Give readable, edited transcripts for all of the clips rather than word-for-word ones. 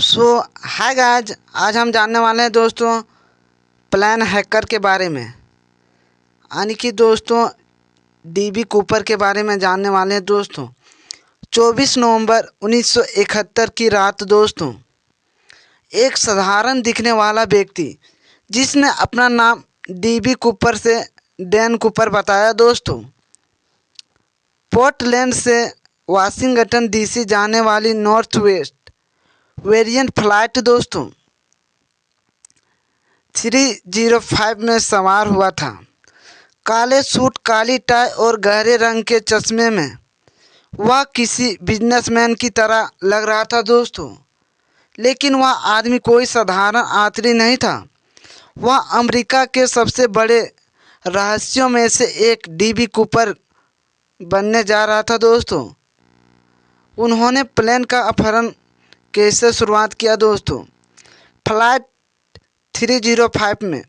सो hi guys, आज हम जानने वाले हैं दोस्तों प्लान हैकर के बारे में, यानी कि दोस्तों डीबी कूपर के बारे में जानने वाले हैं दोस्तों। 24 नवंबर 1971 की रात दोस्तों, एक साधारण दिखने वाला व्यक्ति जिसने अपना नाम डीबी कूपर से डैन कूपर बताया दोस्तों, पोर्टलैंड से वाशिंगटन डीसी जाने वाली नॉर्थ वेस्ट वेरिएंट फ्लाइट दोस्तों 305 में सवार हुआ था। काले सूट, काली टाई और गहरे रंग के चश्मे में वह किसी बिजनेसमैन की तरह लग रहा था दोस्तों, लेकिन वह आदमी कोई साधारण यात्री नहीं था। वह अमेरिका के सबसे बड़े रहस्यों में से एक डीबी कूपर बनने जा रहा था दोस्तों। उन्होंने प्लेन का अपहरण कैसे शुरुआत किया दोस्तों। फ्लाइट 305 में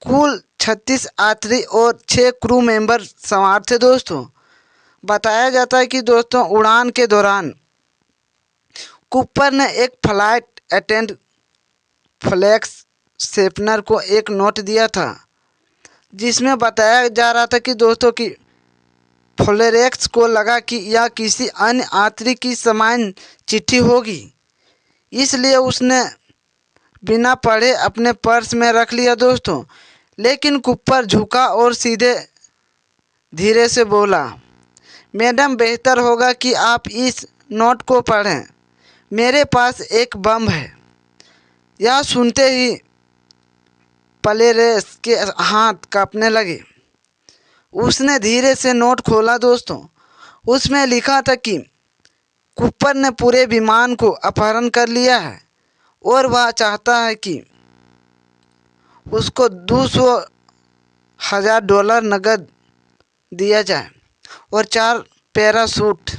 कुल 36 यात्री और 6 क्रू मेंबर सवार थे दोस्तों। बताया जाता है कि दोस्तों उड़ान के दौरान कूपर ने एक फ्लाइट अटेंडेंट फ्लेक्स शेफनर को एक नोट दिया था, जिसमें बताया जा रहा था कि दोस्तों की फ्लेक्स को लगा कि यह किसी अन्य यात्री की सामान्य चिट्ठी होगी, इसलिए उसने बिना पढ़े अपने पर्स में रख लिया दोस्तों। लेकिन कूपर झुका और सीधे धीरे से बोला, मैडम बेहतर होगा कि आप इस नोट को पढ़ें, मेरे पास एक बम है। यह सुनते ही पलेरेस के हाथ कांपने लगे। उसने धीरे से नोट खोला दोस्तों। उसमें लिखा था कि कूपर ने पूरे विमान को अपहरण कर लिया है और वह चाहता है कि उसको $200,000 नकद दिया जाए और 4 पैराशूट।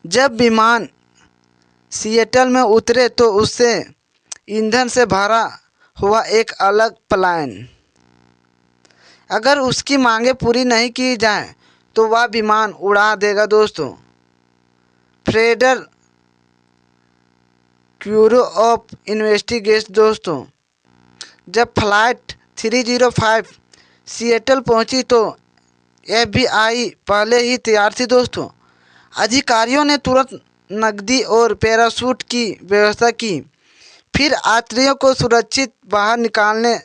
जब विमान सिएटल में उतरे तो उससे ईंधन से भरा हुआ एक अलग प्लेन, अगर उसकी मांगें पूरी नहीं की जाए तो वह विमान उड़ा देगा दोस्तों। फेडरल ब्यूरो ऑफ इन्वेस्टिगेशन दोस्तों, जब फ्लाइट 305 सिएटल पहुंची तो FBI पहले ही तैयार थी दोस्तों। अधिकारियों ने तुरंत नकदी और पैराशूट की व्यवस्था की। फिर यात्रियों को सुरक्षित बाहर निकालने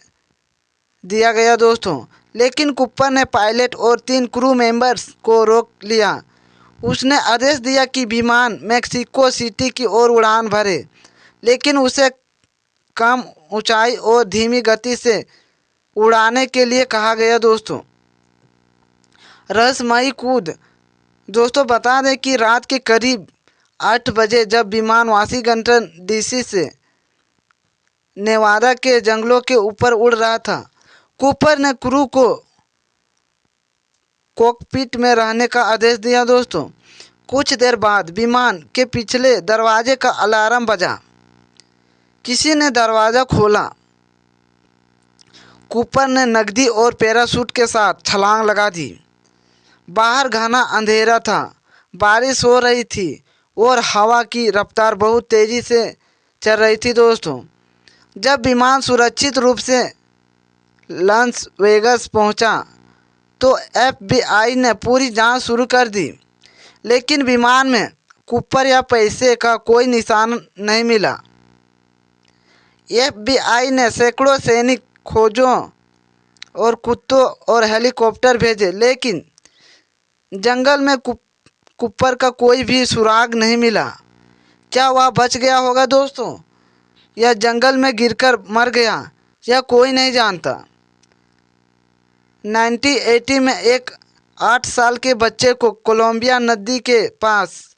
दिया गया दोस्तों, लेकिन कूपर ने पायलट और 3 क्रू मेंबर्स को रोक लिया। उसने आदेश दिया कि विमान मेक्सिको सिटी की ओर उड़ान भरे, लेकिन उसे कम ऊंचाई और धीमी गति से उड़ाने के लिए कहा गया दोस्तों। रहस्यमयी कूद दोस्तों, बता दें कि रात के करीब 8 बजे जब विमान वाशिंगटन डीसी से नेवादा के जंगलों के ऊपर उड़ रहा था, कूपर ने क्रू को कॉकपिट में रहने का आदेश दिया दोस्तों। कुछ देर बाद विमान के पिछले दरवाजे का अलार्म बजा। किसी ने दरवाज़ा खोला। कूपर ने नकदी और पैराशूट के साथ छलांग लगा दी। बाहर घना अंधेरा था, बारिश हो रही थी और हवा की रफ्तार बहुत तेज़ी से चल रही थी दोस्तों। जब विमान सुरक्षित रूप से लास वेगास पहुंचा तो FBI ने पूरी जांच शुरू कर दी, लेकिन विमान में कूपर या पैसे का कोई निशान नहीं मिला। FBI ने सैकड़ों सैनिक, खोजों और कुत्तों और हेलीकॉप्टर भेजे, लेकिन जंगल में कूपर का कोई भी सुराग नहीं मिला। क्या वह बच गया होगा दोस्तों, या जंगल में गिरकर मर गया, यह कोई नहीं जानता। 1980 में एक 8 साल के बच्चे को कोलंबिया नदी के पास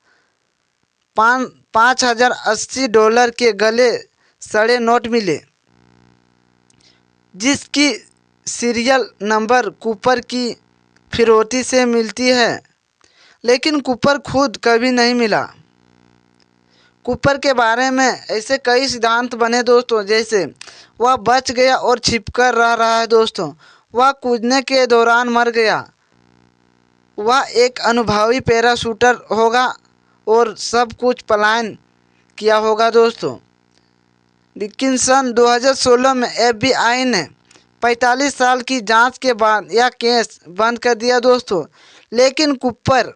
$5,080 के गले सड़े नोट मिले, जिसकी सीरियल नंबर कूपर की फिरौती से मिलती है, लेकिन कूपर खुद कभी नहीं मिला। कूपर के बारे में ऐसे कई सिद्धांत बने दोस्तों, जैसे वह बच गया और छिपकर रह रहा है दोस्तों, वह कूदने के दौरान मर गया, वह एक अनुभवी पैराशूटर होगा और सब कुछ प्लान किया होगा दोस्तों। लेकिन सन 2016 में FBI ने 45 साल की जांच के बाद यह केस बंद कर दिया दोस्तों। लेकिन कूपर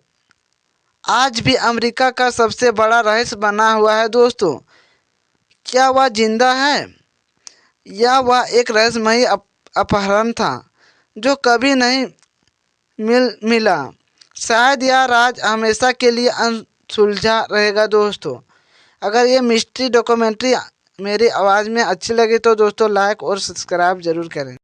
आज भी अमेरिका का सबसे बड़ा रहस्य बना हुआ है दोस्तों। क्या वह जिंदा है या वह एक रहस्यमयी अपहरण था जो कभी नहीं मिला? शायद यह राज हमेशा के लिए अनसुलझा रहेगा दोस्तों। अगर ये मिस्ट्री डॉक्यूमेंट्री मेरी आवाज़ में अच्छी लगी तो दोस्तों लाइक और सब्सक्राइब ज़रूर करें।